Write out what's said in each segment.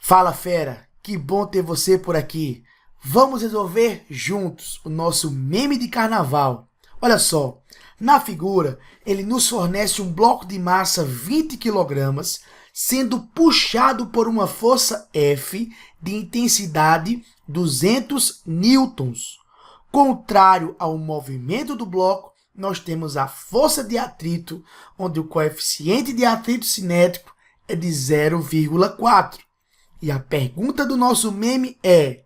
Fala, fera! Que bom ter você por aqui. Vamos resolver juntos o nosso meme de carnaval. Olha só, na figura, ele nos fornece um bloco de massa 20 kg, sendo puxado por uma força F de intensidade 200 newtons. Contrário ao movimento do bloco, nós temos a força de atrito, onde o coeficiente de atrito cinético é de 0,4. E a pergunta do nosso meme é: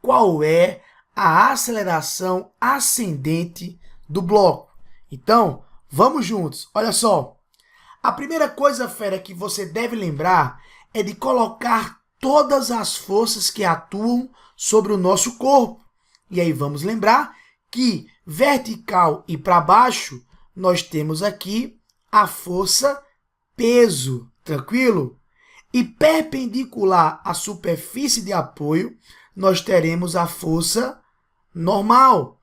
qual é a aceleração ascendente do bloco? Então, vamos juntos. Olha só. A primeira coisa, fera, que você deve lembrar é de colocar todas as forças que atuam sobre o nosso corpo. E aí vamos lembrar que vertical e para baixo, nós temos aqui a força peso, tranquilo? E perpendicular à superfície de apoio, nós teremos a força normal.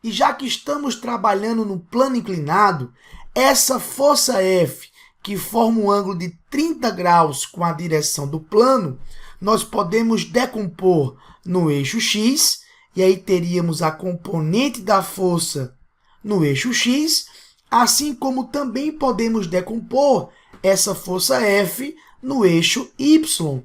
E já que estamos trabalhando no plano inclinado, essa força F, que forma um ângulo de 30 graus com a direção do plano, nós podemos decompor no eixo X, e aí teríamos a componente da força no eixo X, assim como também podemos decompor essa força F no eixo Y,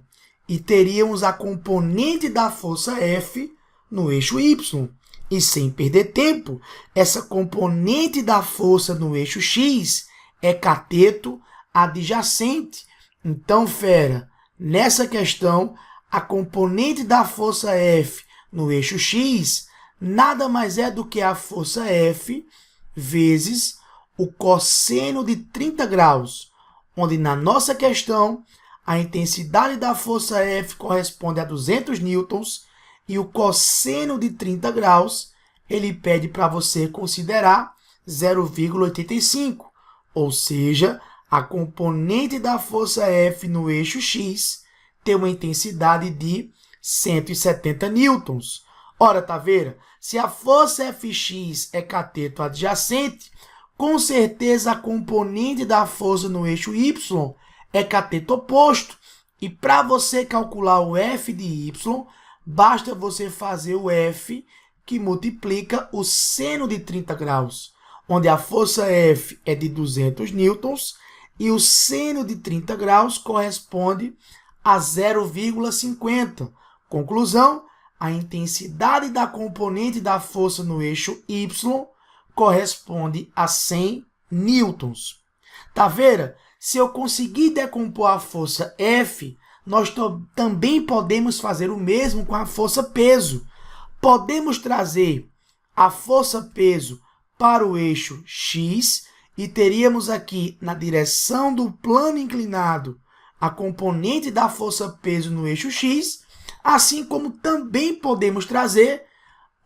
e teríamos a componente da força F no eixo Y. E sem perder tempo, essa componente da força no eixo X é cateto adjacente. Então, fera, nessa questão, a componente da força F no eixo X nada mais é do que a força F vezes o cosseno de 30 graus, onde na nossa questão a intensidade da força F corresponde a 200 newtons e o cosseno de 30 graus ele pede para você considerar 0,85, ou seja, a componente da força F no eixo X tem uma intensidade de 170 newtons. Ora, tá vendo? Se a força Fx é cateto adjacente, com certeza a componente da força no eixo Y é cateto oposto. E para você calcular o F de Y, basta você fazer o F que multiplica o seno de 30 graus, onde a força F é de 200 newtons e o seno de 30 graus corresponde a 0,50. Conclusão, a intensidade da componente da força no eixo Y corresponde a 100 newtons. Tá vendo? Se eu conseguir decompor a força F, nós também podemos fazer o mesmo com a força peso. Podemos trazer a força peso para o eixo X e teríamos aqui na direção do plano inclinado a componente da força peso no eixo X, assim como também podemos trazer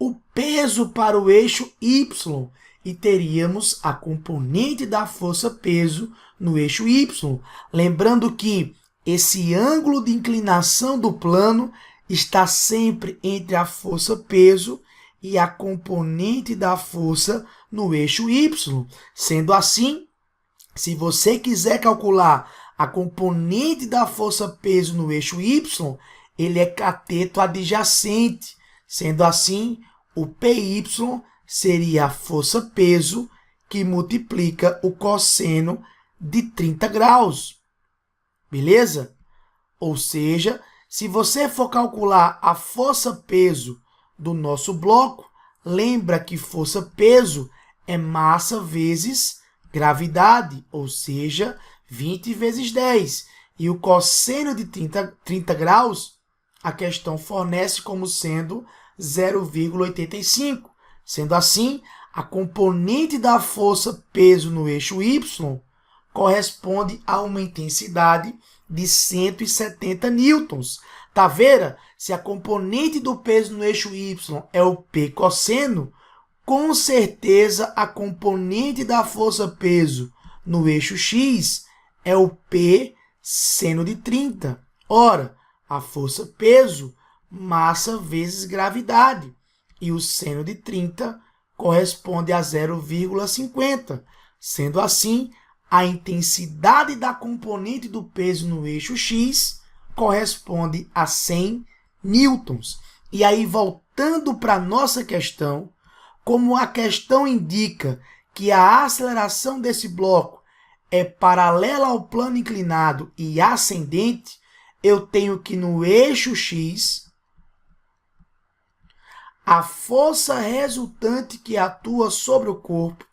o peso para o eixo Y e teríamos a componente da força peso no eixo Y. Lembrando que esse ângulo de inclinação do plano está sempre entre a força peso e a componente da força no eixo Y. Sendo assim, se você quiser calcular a componente da força peso no eixo Y, ele é cateto adjacente. Sendo assim, o PY seria a força peso que multiplica o cosseno de 30 graus. Beleza? Ou seja, se você for calcular a força peso do nosso bloco, lembra que força peso é massa vezes gravidade, ou seja, 20 vezes 10. E o cosseno de 30 graus, a questão fornece como sendo 0,85. Sendo assim, a componente da força peso no eixo Y corresponde a uma intensidade de 170 newtons. Tá vendo? Se a componente do peso no eixo Y é o P cosseno, com certeza a componente da força peso no eixo X é o P seno de 30. Ora, a força peso, massa vezes gravidade. E o seno de 30 corresponde a 0,50. Sendo assim, a intensidade da componente do peso no eixo X corresponde a 100 newtons. E aí, voltando para a nossa questão, como a questão indica que a aceleração desse bloco é paralela ao plano inclinado e ascendente, eu tenho que no eixo X, a força resultante que atua sobre o corpo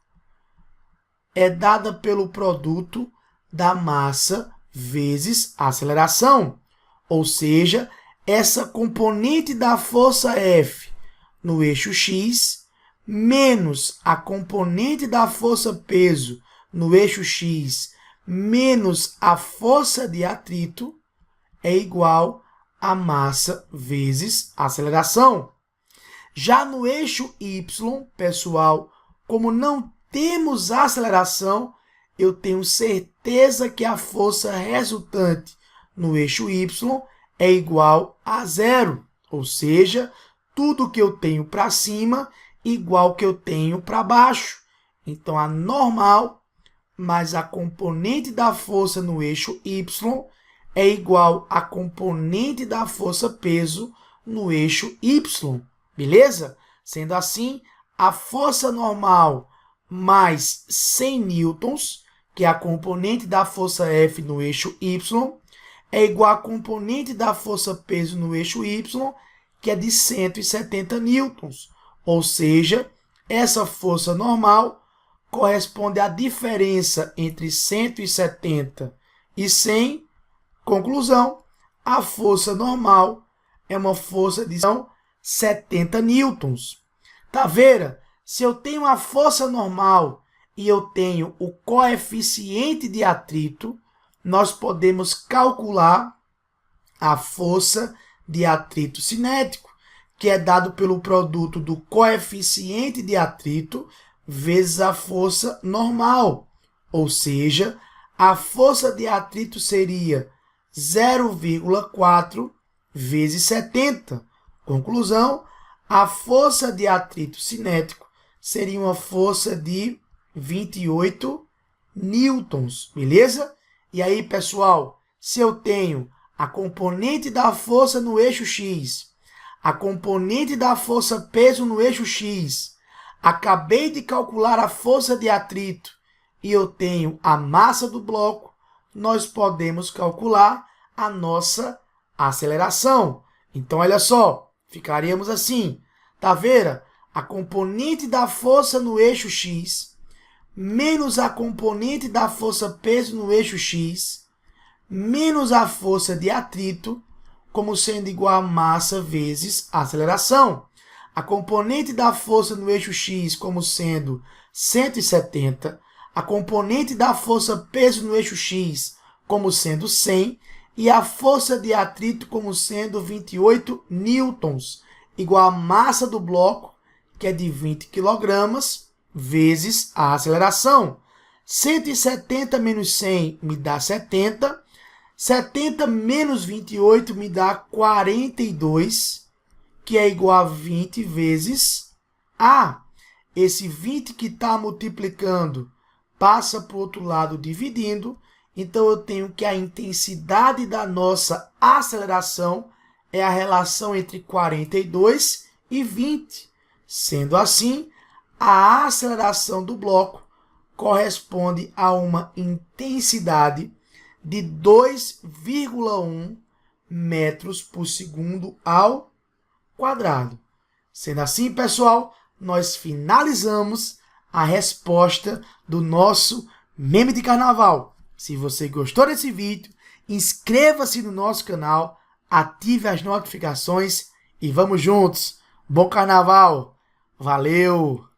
é dada pelo produto da massa vezes a aceleração. Ou seja, essa componente da força F no eixo X menos a componente da força peso no eixo X menos a força de atrito é igual a massa vezes a aceleração. Já no eixo Y, pessoal, como não temos aceleração, eu tenho certeza que a força resultante no eixo Y é igual a zero. Ou seja, tudo que eu tenho para cima igual que eu tenho para baixo. Então, a normal mais a componente da força no eixo Y é igual à componente da força peso no eixo Y. Beleza? Sendo assim, a força normal mais 100 newtons, que é a componente da força F no eixo Y, é igual à componente da força peso no eixo Y, que é de 170 newtons. Ou seja, essa força normal corresponde à diferença entre 170 e 100. Conclusão, a força normal é uma força de 70 newtons. Tá vendo? Se eu tenho a força normal e eu tenho o coeficiente de atrito, nós podemos calcular a força de atrito cinético, que é dado pelo produto do coeficiente de atrito vezes a força normal. Ou seja, a força de atrito seria 0,4 vezes 70. Conclusão, a força de atrito cinético seria uma força de 28 newtons, beleza? E aí, pessoal, se eu tenho a componente da força no eixo X, a componente da força peso no eixo X, acabei de calcular a força de atrito e eu tenho a massa do bloco, nós podemos calcular a nossa aceleração. Então, olha só, ficaríamos assim, tá vendo? A componente da força no eixo X menos a componente da força peso no eixo X menos a força de atrito, como sendo igual a massa vezes a aceleração. A componente da força no eixo X como sendo 170, a componente da força peso no eixo X como sendo 100 e a força de atrito como sendo 28 newtons, igual a massa do bloco, que é de 20 kg, vezes a aceleração. 170 menos 100 me dá 70. 70 menos 28 me dá 42, que é igual a 20 vezes A. Esse 20 que está multiplicando passa para o outro lado dividindo. Então, eu tenho que a intensidade da nossa aceleração é a relação entre 42 e 20. Sendo assim, a aceleração do bloco corresponde a uma intensidade de 2,1 metros por segundo ao quadrado. Sendo assim, pessoal, nós finalizamos a resposta do nosso meme de carnaval. Se você gostou desse vídeo, inscreva-se no nosso canal, ative as notificações e vamos juntos. Bom carnaval! Valeu!